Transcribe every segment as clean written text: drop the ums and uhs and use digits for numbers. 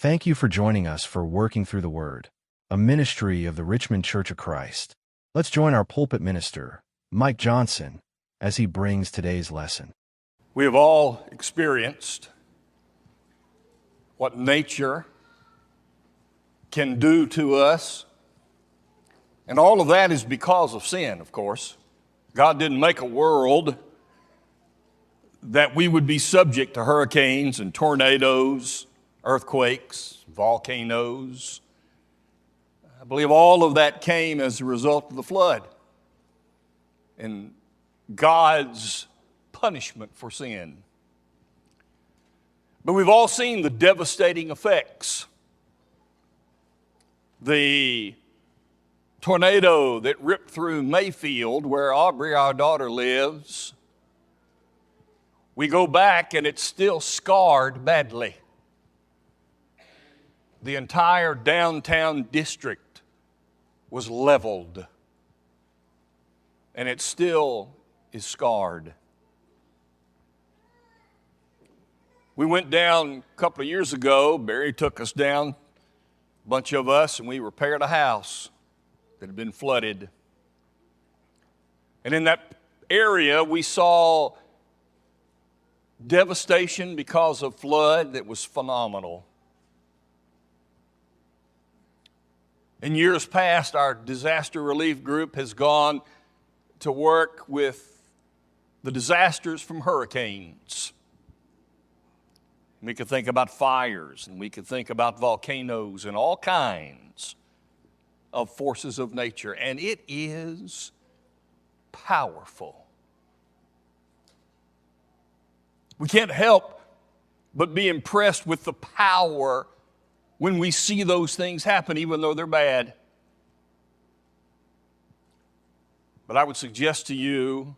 Thank you for joining us for Working Through the Word, a ministry of the Richmond Church of Christ. Let's join our pulpit minister, Mike Johnson, as he brings today's lesson. We have all experienced what nature can do to us, and all of that is because of sin, of course. God didn't make a world that we would be subject to hurricanes and tornadoes, earthquakes, volcanoes. I believe all of that came as a result of the flood and God's punishment for sin. But we've all seen the devastating effects. The tornado that ripped through Mayfield, where Aubrey, our daughter, lives, we go back and it's still scarred badly. The entire downtown district was leveled, and it still is scarred. We went down a couple of years ago. Barry took us down, a bunch of us, and we repaired a house that had been flooded. And in that area, we saw devastation because of flood that was phenomenal. In years past, our disaster relief group has gone to work with the disasters from hurricanes. We could think about fires, and we could think about volcanoes and all kinds of forces of nature, and it is powerful. We can't help but be impressed with the power when we see those things happen, even though they're bad. But I would suggest to you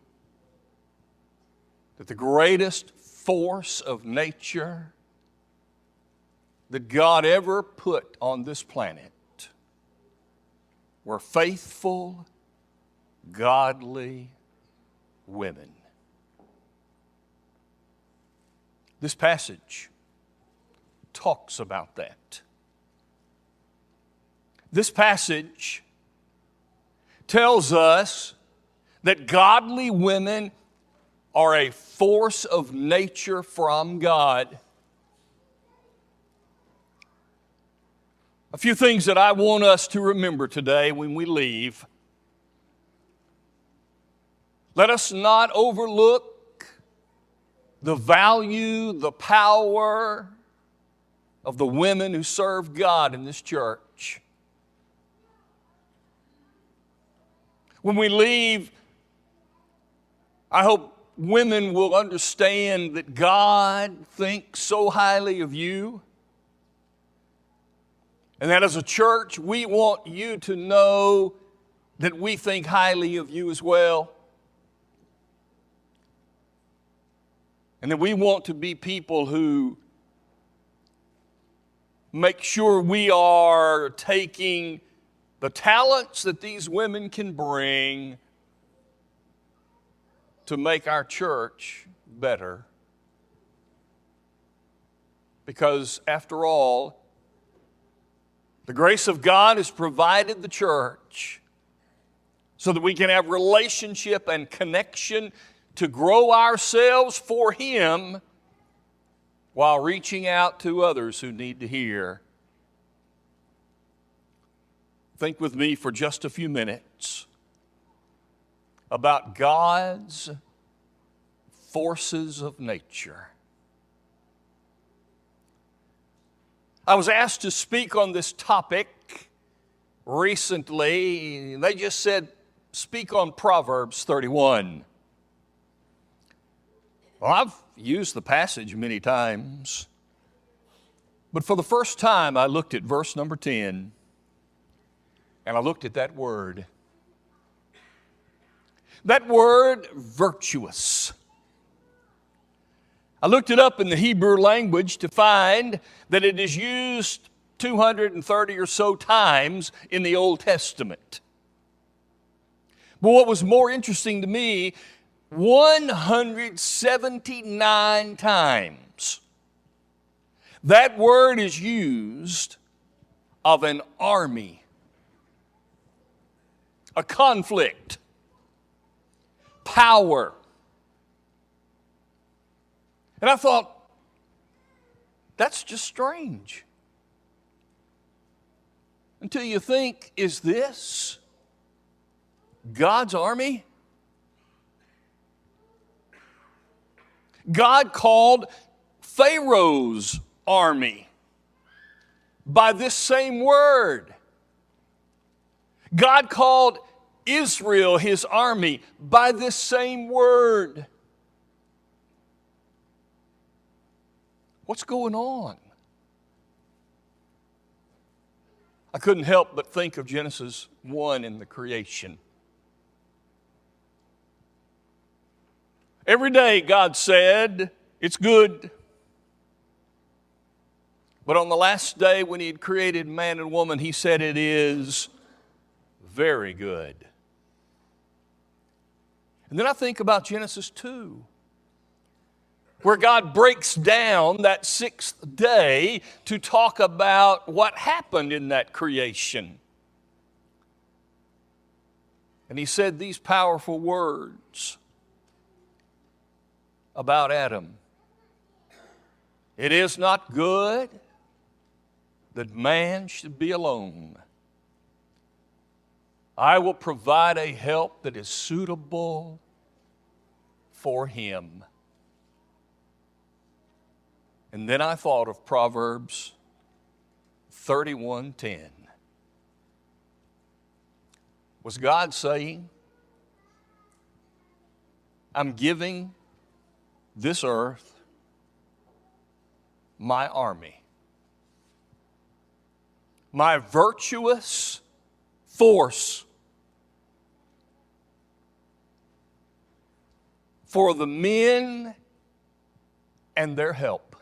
that the greatest force of nature that God ever put on this planet were faithful, godly women. This passage talks about that. This passage tells us that godly women are a force of nature from God. A few things that I want us to remember today when we leave. Let us not overlook the value, the power of the women who serve God in this church. When we leave, I hope women will understand that God thinks so highly of you, and that as a church, we want you to know that we think highly of you as well. And that we want to be people who make sure we are taking the talents that these women can bring to make our church better. Because after all, the grace of God has provided the church so that we can have relationship and connection to grow ourselves for Him while reaching out to others who need to hear. Think with me for just a few minutes about God's forces of nature. I was asked to speak on this topic recently. They just said, speak on Proverbs 31. Well, I've used the passage many times, but for the first time I looked at verse number 10, and I looked at that word. That word, virtuous. I looked it up in the Hebrew language to find that it is used 230 or so times in the Old Testament. But what was more interesting to me, 179 times That word is used of an army, a conflict, power. And I thought, that's just strange. Until you think, is this God's army? God called Pharaoh's army by this same word. God called Israel his army by this same word. What's going on? I couldn't help but think of Genesis 1 in the creation. Every day God said, it's good. But on the last day when he had created man and woman, he said it is very good. And then I think about Genesis 2, where God breaks down that sixth day to talk about what happened in that creation. And he said these powerful words about Adam. It is not good that man should be alone. I will provide a help that is suitable for him. And then I thought of Proverbs 31:10. Was God saying, I'm giving this earth my army, my virtuous force for the men and their help?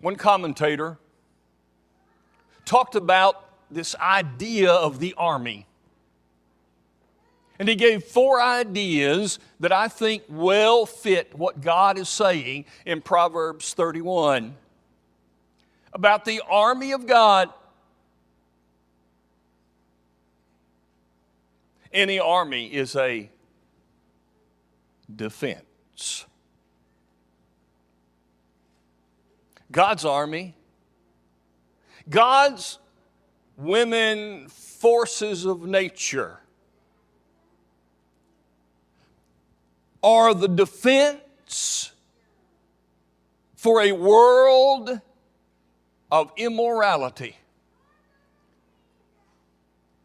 One commentator talked about this idea of the army. And he gave 4 ideas that I think well fit what God is saying in Proverbs 31 about the army of God. Any army is a defense. God's army, God's women forces of nature are the defense for a world of immorality,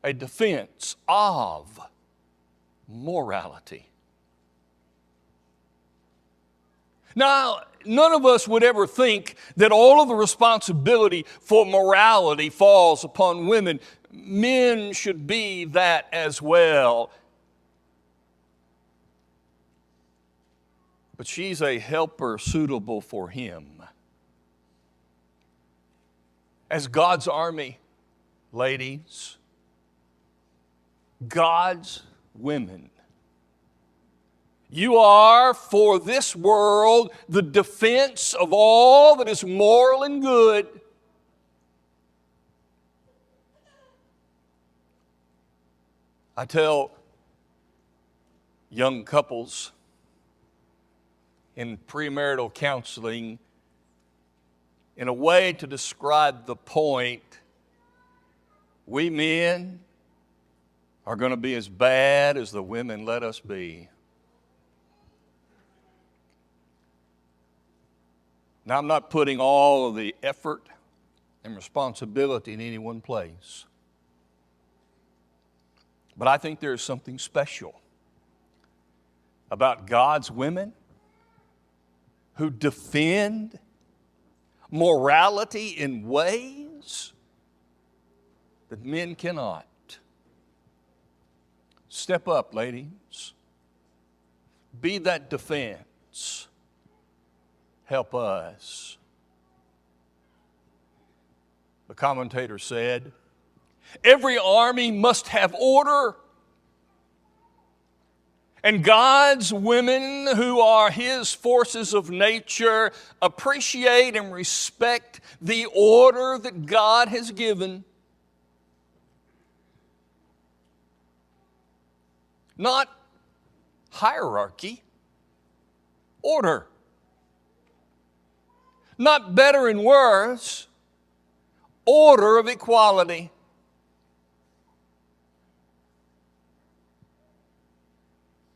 a defense of morality. Now, none of us would ever think that all of the responsibility for morality falls upon women. Men should be that as well. But she's a helper suitable for him. As God's army, ladies, God's women, you are for this world the defense of all that is moral and good. I tell young couples in premarital counseling, in a way to describe the point, we men are going to be as bad as the women let us be. Now, I'm not putting all of the effort and responsibility in any one place, but I think there is something special about God's women who defend morality in ways that men cannot. Step up, ladies. Be that defense. Help us. The commentator said, every army must have order, And God's women, who are His forces of nature, appreciate and respect the order that God has given. Not hierarchy, order. Not better and worse, order of equality.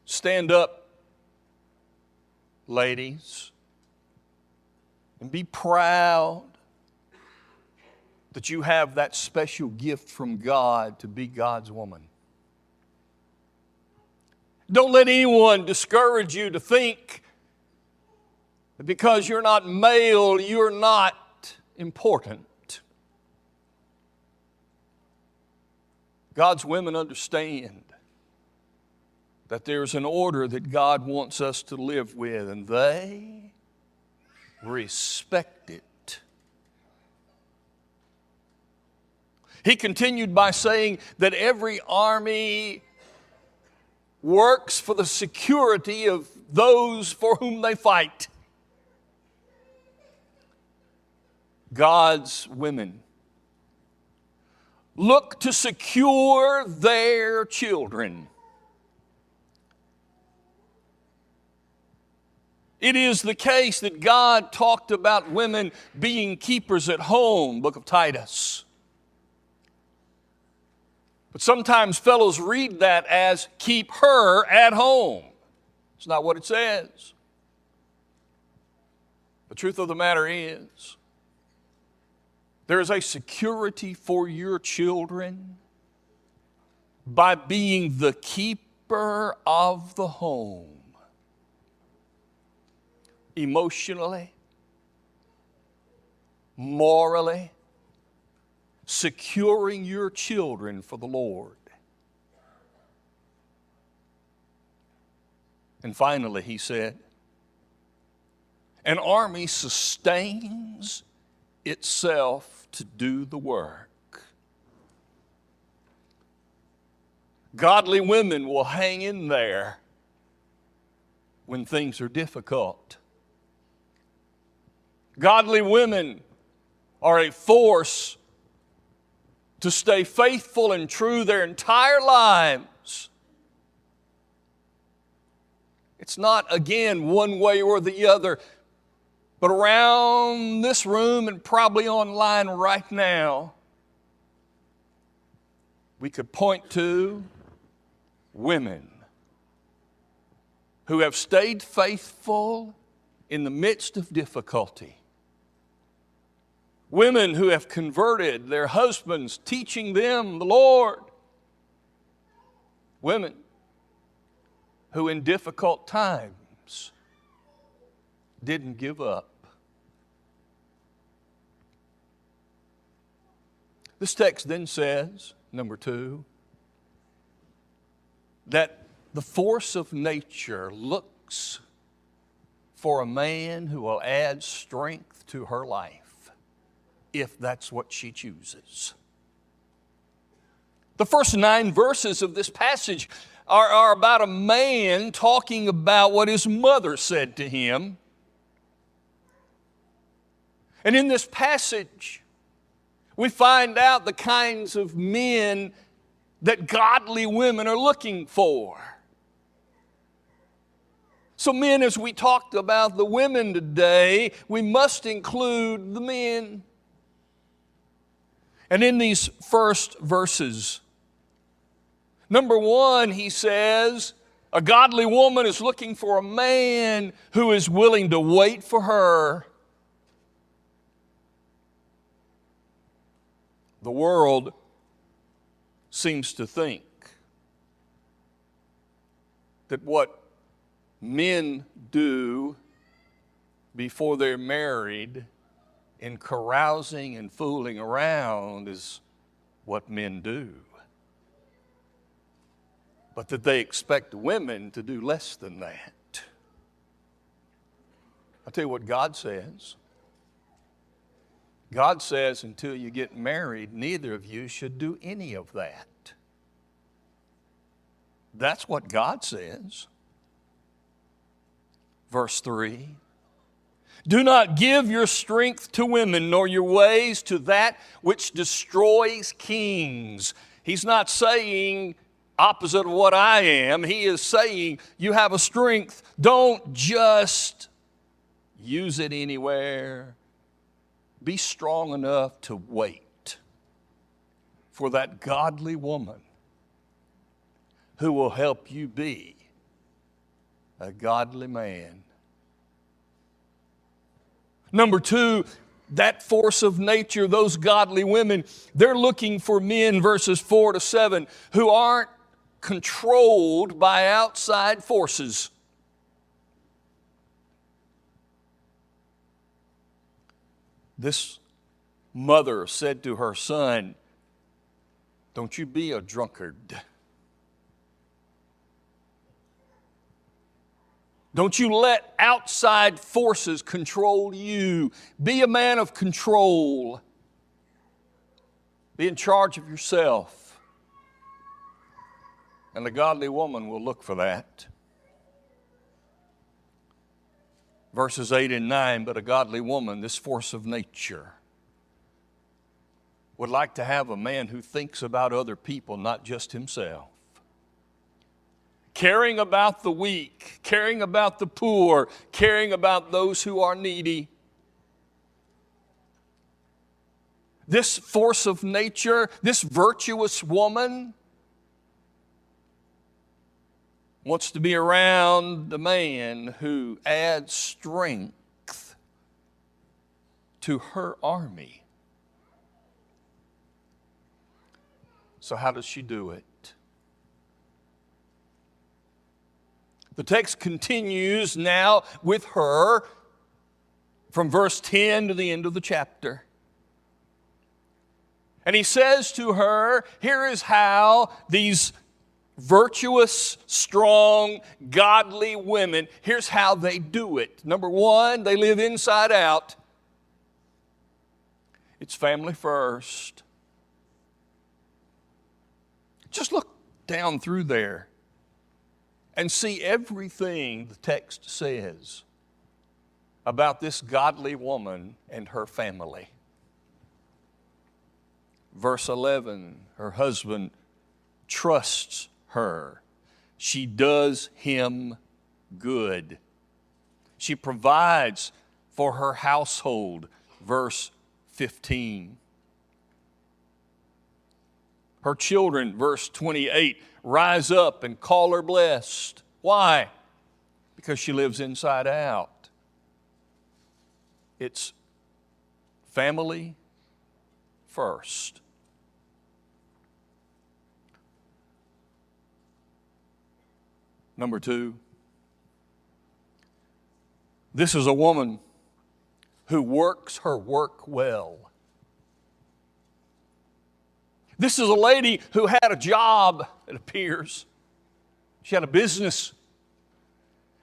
Stand up, ladies, and be proud that you have that special gift from God to be God's woman. Don't let anyone discourage you to think that because you're not male, you're not important. God's women understand that there's an order that God wants us to live with, and they respect it. He continued by saying that every army works for the security of those for whom they fight. God's women look to secure their children. It is the case that God talked about women being keepers at home, book of Titus. But sometimes fellows read that as keep her at home. It's not what it says. The truth of the matter is, there is a security for your children by being the keeper of the home. Emotionally, morally, securing your children for the Lord. And finally, he said, an army sustains itself to do the work. Godly women will hang in there when things are difficult. Godly women are a force to stay faithful and true their entire lives. It's not, again, one way or the other, but around this room and probably online right now, we could point to women who have stayed faithful in the midst of difficulty. Women who have converted their husbands, teaching them the Lord. Women who in difficult times didn't give up. This text then says, number 2, that the force of nature looks for a man who will add strength to her life, if that's what she chooses. The first 9 verses of this passage are about a man talking about what his mother said to him. And in this passage, we find out the kinds of men that godly women are looking for. So men, as we talked about the women today, we must include the men. And in these first verses, number 1, he says, a godly woman is looking for a man who is willing to wait for her. The world seems to think that what men do before they're married in carousing and fooling around is what men do. But that they expect women to do less than that. I'll tell you what God says. God says until you get married, neither of you should do any of that. That's what God says. Verse 3. Do not give your strength to women, nor your ways to that which destroys kings. He's not saying opposite of what I am. He is saying you have a strength. Don't just use it anywhere. Be strong enough to wait for that godly woman who will help you be a godly man. Number two, that force of nature, those godly women, they're looking for men, verses 4 to 7, who aren't controlled by outside forces. This mother said to her son, don't you be a drunkard. Don't you let outside forces control you. Be a man of control. Be in charge of yourself. And the godly woman will look for that. Verses 8 and 9, but a godly woman, this force of nature, would like to have a man who thinks about other people, not just himself. Caring about the weak, caring about the poor, caring about those who are needy. This force of nature, this virtuous woman, wants to be around the man who adds strength to her army. So how does she do it? The text continues now with her from verse 10 to the end of the chapter. And he says to her, here is how these virtuous, strong, godly women, here's how they do it. Number one, they live inside out. It's family first. Just look down through there and see everything the text says about this godly woman and her family. Verse 11, her husband trusts her. She does him good. She provides for her household. Verse 15. Her children, verse 28, rise up and call her blessed. Why? Because she lives inside out. It's family first. Number two, this is a woman who works her work well. This is a lady who had a job, it appears. She had a business.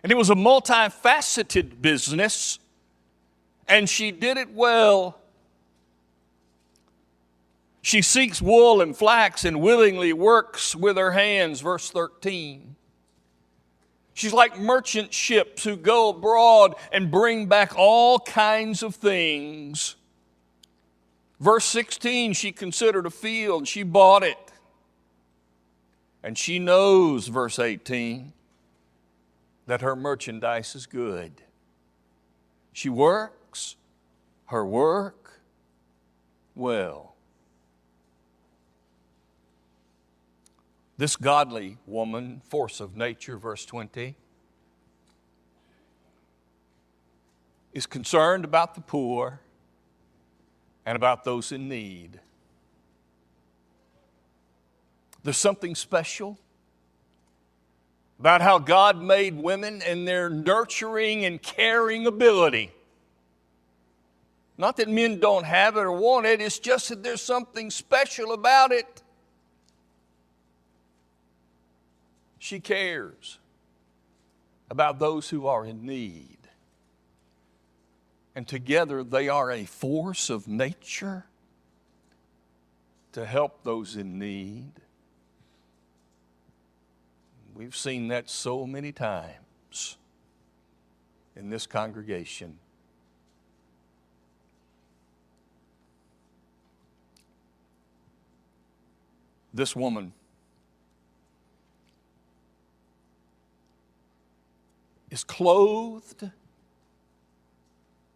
And it was a multifaceted business. And she did it well. She seeks wool and flax and willingly works with her hands, verse 13. She's like merchant ships who go abroad and bring back all kinds of things. Verse 16, she considered a field, she bought it. And she knows, verse 18, that her merchandise is good. She works her work well. This godly woman, force of nature, verse 20, is concerned about the poor and about those in need. There's something special about how God made women and their nurturing and caring ability. Not that men don't have it or want it, it's just that there's something special about it. She cares about those who are in need. And together they are a force of nature to help those in need. We've seen that so many times. in this congregation. This woman is clothed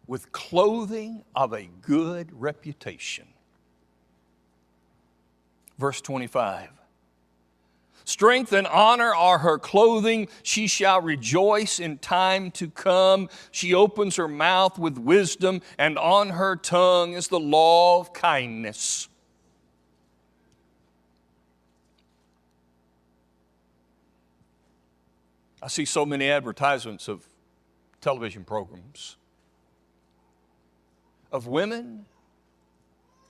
with clothing of a good reputation. Verse 25. Strength and honor are her clothing. She shall rejoice in time to come. She opens her mouth with wisdom, and on her tongue is the law of kindness. I see so many advertisements of television programs of women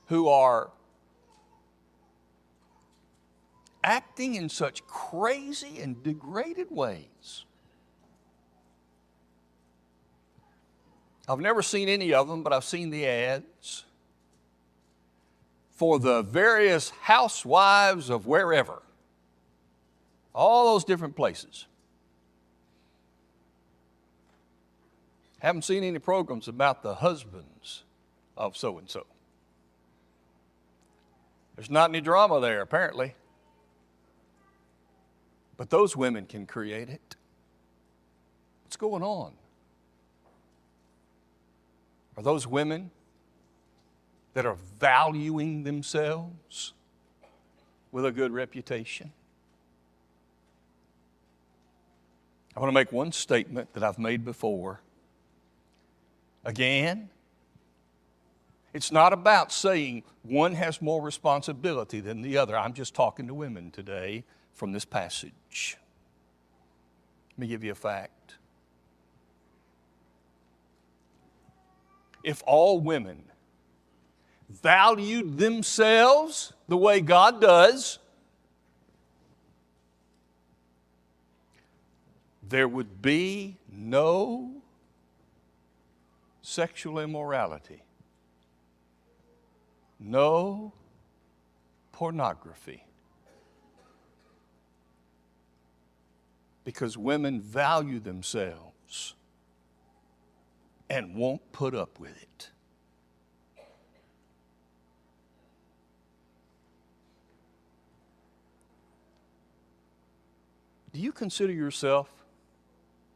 who are acting in such crazy and degraded ways. I've never seen any of them, but I've seen the ads for the various housewives of wherever, all those different places. Haven't seen any programs about the husbands of so-and-so. There's not any drama there, apparently. But those women can create it. What's going on? Are those women that are valuing themselves with a good reputation? I want to make one statement that I've made before. Again, it's not about saying one has more responsibility than the other. I'm just talking to women today from this passage. Let me give you a fact. If all women valued themselves the way God does, there would be no sexual immorality, no pornography. Because women value themselves and won't put up with it. Do you consider yourself,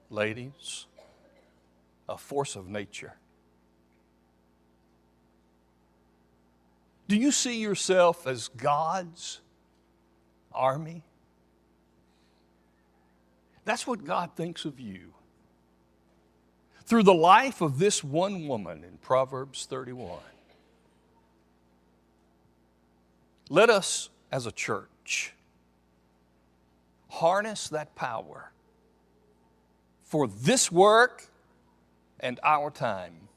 ladies, a force of nature? Do you see yourself as God's army? That's what God thinks of you. Through the life of this one woman in Proverbs 31. Let us, as a church, harness that power for this work and our time.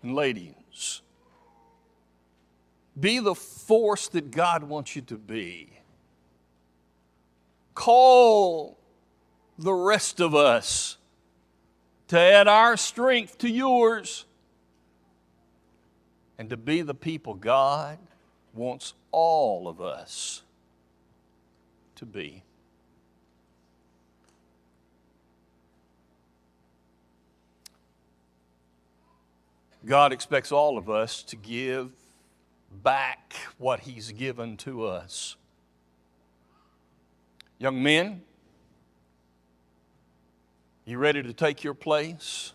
And ladies, be the force that God wants you to be. Call the rest of us to add our strength to yours and to be the people God wants all of us to be. God expects all of us to give back what He's given to us. Young men, you ready to take your place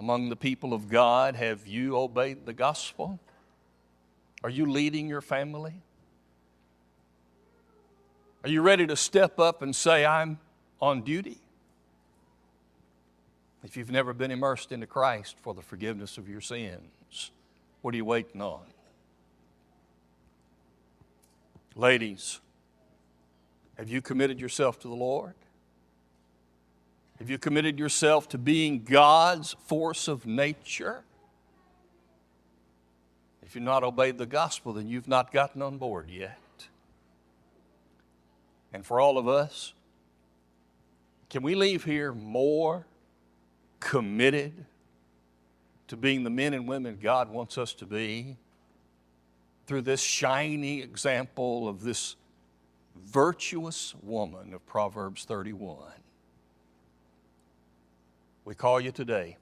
among the people of God? Have you obeyed the gospel? Are you leading your family? Are you ready to step up and say, I'm on duty? If you've never been immersed into Christ for the forgiveness of your sins, what are you waiting on? Ladies, have you committed yourself to the Lord? Have you committed yourself to being God's force of nature? If you've not obeyed the gospel, then you've not gotten on board yet. And for all of us, can we leave here more committed to being the men and women God wants us to be through this shining example of this virtuous woman of Proverbs 31? We call you today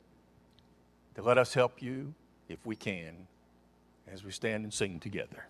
to let us help you if we can as we stand and sing together.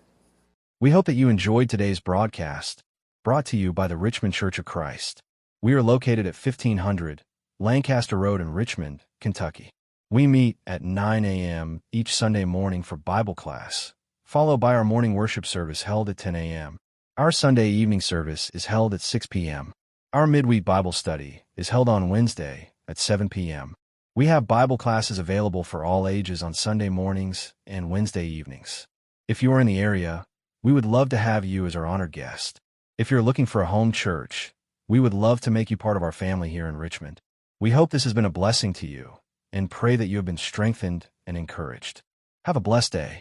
We hope that you enjoyed today's broadcast, brought to you by the Richmond Church of Christ. We are located at 1500 Lancaster Road in Richmond, Kentucky. We meet at 9 a.m. each Sunday morning for Bible class, followed by our morning worship service held at 10 a.m. Our Sunday evening service is held at 6 p.m. Our midweek Bible study is held on Wednesday at 7 p.m. We have Bible classes available for all ages on Sunday mornings and Wednesday evenings. If you are in the area, we would love to have you as our honored guest. If you're looking for a home church, we would love to make you part of our family here in Richmond. We hope this has been a blessing to you and pray that you have been strengthened and encouraged. Have a blessed day.